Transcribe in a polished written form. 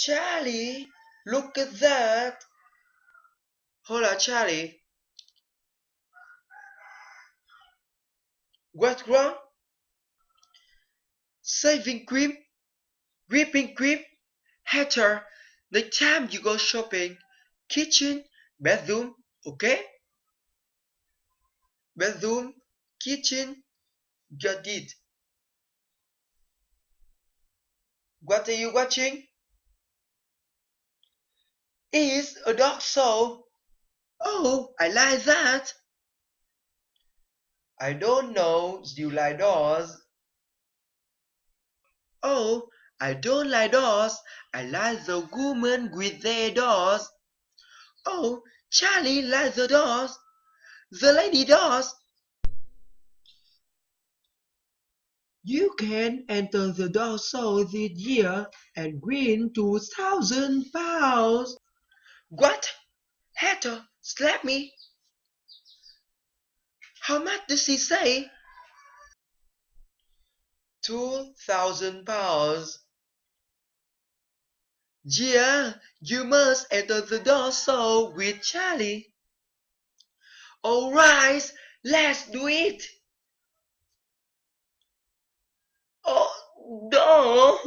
Charlie, look at that. Hola, Charlie. What's wrong? Saving cream? Whipping cream? Hatter, next time you go shopping, kitchen, bedroom, okay? Bedroom, kitchen, got it. What are you watching? It's a dog show. Oh, I like that. I don't know you like dogs. Oh, I don't like dogs. I like the woman with their dogs. Oh, Charlie likes the dogs. The lady dogs. You can enter the dog show this year and win £2,000. What? Hatter, slap me. How much does he say? £2,000. Yeah, you must enter the dog show with Charlie. Alright, let's do it. Oh, no.